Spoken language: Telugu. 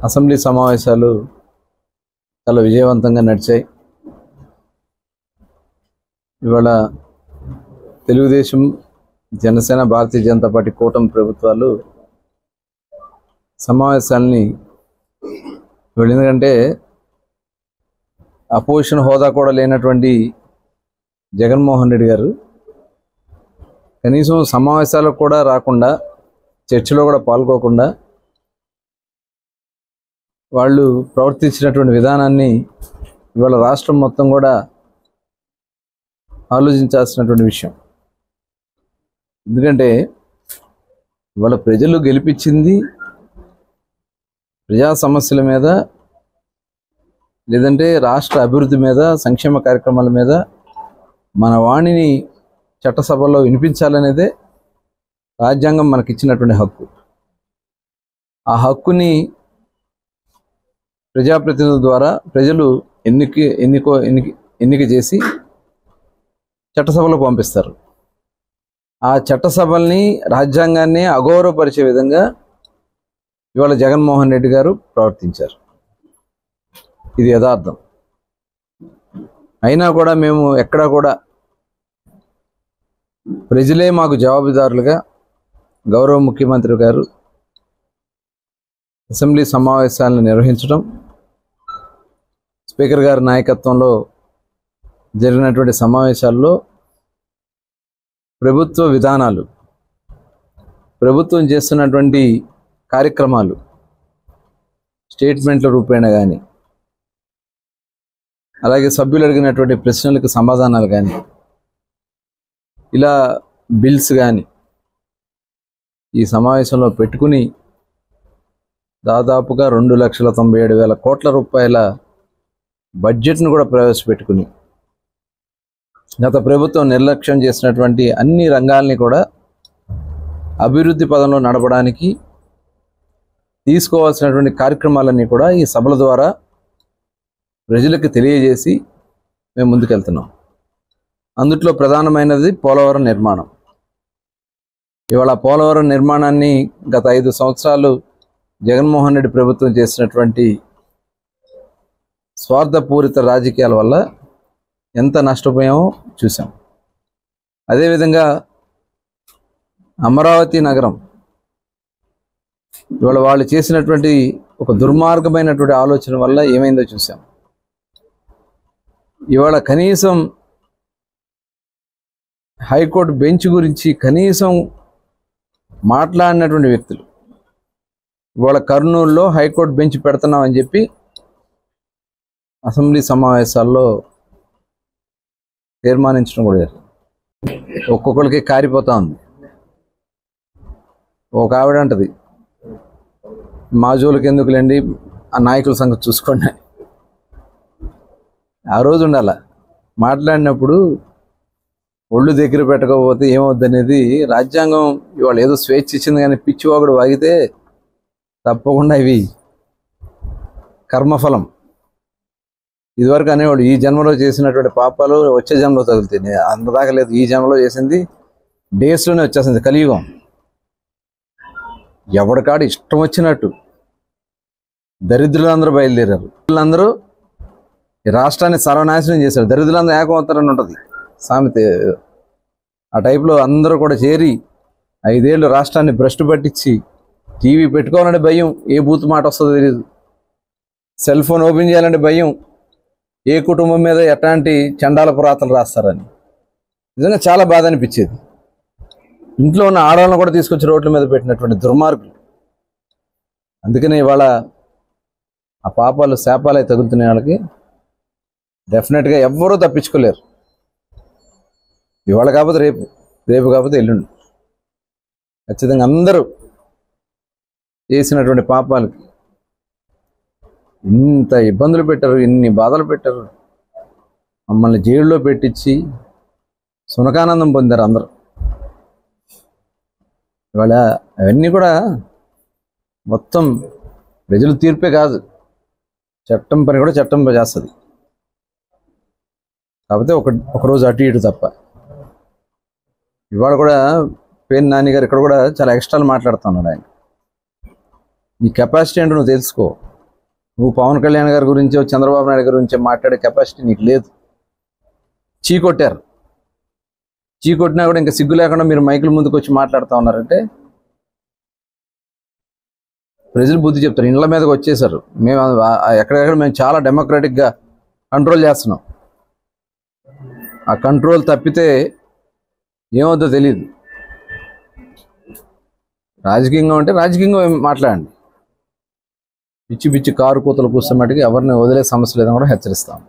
అసెంబ్లీ సమావేశాలు చాలా విజయవంతంగా నడిచాయి. ఇవాళ తెలుగుదేశం, జనసేన, భారతీయ జనతా పార్టీ కూటమి ప్రభుత్వాలు సమావేశాలని ఎందుకంటే అపోజిషన్ హోదా కూడా లేనటువంటి జగన్మోహన్ రెడ్డి గారు కనీసం సమావేశాలకు కూడా రాకుండా, చర్చలో కూడా పాల్గొకుండా వాళ్ళు ప్రవర్తించినటువంటి విధానాన్ని ఇవాళ రాష్ట్రం మొత్తం కూడా ఆలోచించాల్సినటువంటి విషయం. ఎందుకంటే ఇవాళ ప్రజలు గెలిపించింది ప్రజా సమస్యల మీద, లేదంటే రాష్ట్ర అభివృద్ధి మీద, సంక్షేమ కార్యక్రమాల మీద మన వాణిని చట్టసభలో వినిపించాలనేదే రాజ్యాంగం మనకిచ్చినటువంటి హక్కు. ఆ హక్కుని ప్రజాప్రతినిధుల ద్వారా ప్రజలు ఎన్నిక చేసి చట్టసభలో పంపిస్తారు. ఆ చట్టసభల్ని, రాజ్యాంగాన్ని అగౌరవపరిచే విధంగా ఇవాళ జగన్మోహన్ రెడ్డి గారు ప్రవర్తించారు. ఇది యథార్థం. అయినా కూడా మేము ఎక్కడా కూడా ప్రజలే మాకు జవాబుదారులుగా గౌరవ ముఖ్యమంత్రి గారు అసెంబ్లీ సమావేశాలను నిర్వహించడం, స్పీకర్ గారి నాయకత్వంలో జరిగినటువంటి సమావేశాల్లో ప్రభుత్వ విధానాలు, ప్రభుత్వం చేస్తున్నటువంటి కార్యక్రమాలు స్టేట్మెంట్ల రూపేణ కానీ, అలాగే సభ్యులు అడిగినటువంటి ప్రశ్నలకు సమాధానాలు కానీ, ఇలా బిల్స్ కానీ ఈ సమావేశంలో పెట్టుకుని దాదాపుగా 2,97,000 కోట్ల రూపాయల బడ్జెట్ను కూడా ప్రవేశపెట్టుకుని గత ప్రభుత్వం నిర్లక్ష్యం చేసినటువంటి అన్ని రంగాల్ని కూడా అభివృద్ధి పదంలో నడపడానికి తీసుకోవాల్సినటువంటి కార్యక్రమాలన్నీ కూడా ఈ సభల ద్వారా ప్రజలకు తెలియజేసి మేము ముందుకెళ్తున్నాం. అందుట్లో ప్రధానమైనది పోలవరం నిర్మాణం. ఇవాళ పోలవరం నిర్మాణాన్ని గత 5 సంవత్సరాలు జగన్మోహన్ రెడ్డి ప్రభుత్వం చేసినటువంటి స్వార్థపూరిత రాజకీయాల వల్ల ఎంత నష్టపోయామో చూసాం. అదేవిధంగా అమరావతి నగరం ఇవాళ వాళ్ళు చేసినటువంటి ఒక దుర్మార్గమైనటువంటి ఆలోచన వల్ల ఏమైందో చూసాం. ఇవాళ కనీసం హైకోర్టు బెంచ్ గురించి కనీసం మాట్లాడినటువంటి వ్యక్తులు ఇవాళ కర్నూలులో హైకోర్టు బెంచ్ పెడుతున్నామని చెప్పి అసెంబ్లీ సమావేశాల్లో తీర్మానించడం కూడా జరిగింది. ఒక్కొక్కరికి కారిపోతా ఉంది. ఒక ఆవిడ అంటది, మా జోలికి ఎందుకులేండి, ఆ నాయకుల సంగతి చూసుకోండి. ఆ రోజు ఉండాల మాట్లాడినప్పుడు ఒళ్ళు దగ్గర పెట్టకపోతే ఏమవుద్దనేది రాజ్యాంగం ఇవాళ ఏదో స్వేచ్ఛ ఇచ్చింది, కానీ పిచ్చివాగుడు వాగితే తప్పకుండా ఇవి కర్మఫలం. ఇదివరకు అనేవాడు ఈ జన్మలో చేసినటువంటి పాపాలు వచ్చే జన్మలో తగులుతాయి. అంతదాకా లేదు, ఈ జన్మలో చేసింది డేస్లోనే వచ్చేసింది. కలియుగం. ఎవడికాడు ఇష్టం వచ్చినట్టు దరిద్రులందరూ బయలుదేరారు. వీళ్ళందరూ ఈ రాష్ట్రాన్ని సర్వనాశనం చేశారు. దరిద్రులందరూ ఏకమవుతారని ఉంటుంది సామెత. ఆ టైప్లో అందరూ కూడా చేరి 5 ఏళ్ళు రాష్ట్రాన్ని భ్రష్టు పట్టించి, టీవీ పెట్టుకోవాలంటే భయం, ఏ బూత్ మాట వస్తుందో తెలియదు. సెల్ ఫోన్ ఓపెన్ చేయాలంటే భయం, ఏ కుటుంబం మీద ఎట్లాంటి చండాల పురాతలు రాస్తారని. నిజంగా చాలా బాధ అనిపించేది. ఇంట్లో ఉన్న ఆడవాళ్ళను కూడా తీసుకొచ్చి రోడ్ల మీద పెట్టినటువంటి దుర్మార్గులు. అందుకనే ఇవాళ ఆ పాపాలు, శాపాలు అయి తగులుతున్న వాళ్ళకి డెఫినెట్గా ఎవ్వరూ తప్పించుకోలేరు. ఇవాళ కాకపోతే రేపు, రేపు కాకపోతే ఎల్లుండి ఖచ్చితంగా అందరూ చేసినటువంటి పాపాలకి ఇంత ఇబ్బందులు పెట్టారు, ఇన్ని బాధలు పెట్టారు, మమ్మల్ని జైల్లో పెట్టించి సునకానందం పొందారు అందరూ. ఇవాళ అవన్నీ కూడా మొత్తం ప్రజలు తీర్పే కాదు, చట్టం పని కూడా చట్టం చేస్తుంది. కాకపోతే ఒకరోజు అటు ఇటు తప్ప. ఇవాళ కూడా పేరు నాని గారు ఇక్కడ కూడా చాలా ఎక్స్ట్రాలు మాట్లాడుతున్నాడు. ఆయన ఈ కెపాసిటీ ఏంటో నువ్వు తెలుసుకో. నువ్వు పవన్ కళ్యాణ్ గారి గురించో చంద్రబాబు నాయుడు గారి గురించో మాట్లాడే కెపాసిటీ నీకు లేదు. చీకొట్టారు. చీకొట్టినా కూడా ఇంకా సిగ్గు లేకుండా మీరు మైకుల ముందుకు వచ్చి మాట్లాడుతూ ఉన్నారంటే ప్రజలు బుద్ధి చెప్తారు. ఇండ్ల మీదకి వచ్చేసారు. మేము ఎక్కడెక్కడ మేము చాలా డెమోక్రాటిక్గా కంట్రోల్ చేస్తున్నాం. ఆ కంట్రోల్ తప్పితే ఏమవుతుందో తెలియదు. రాజకీయంగా ఉంటే రాజకీయంగా మాట్లాడండి. పిచ్చి పిచ్చి కారు కూతలు కూర్చోమట్టుగా ఎవరిని వదిలే సమస్య లేదని కూడా హెచ్చరిస్తాం.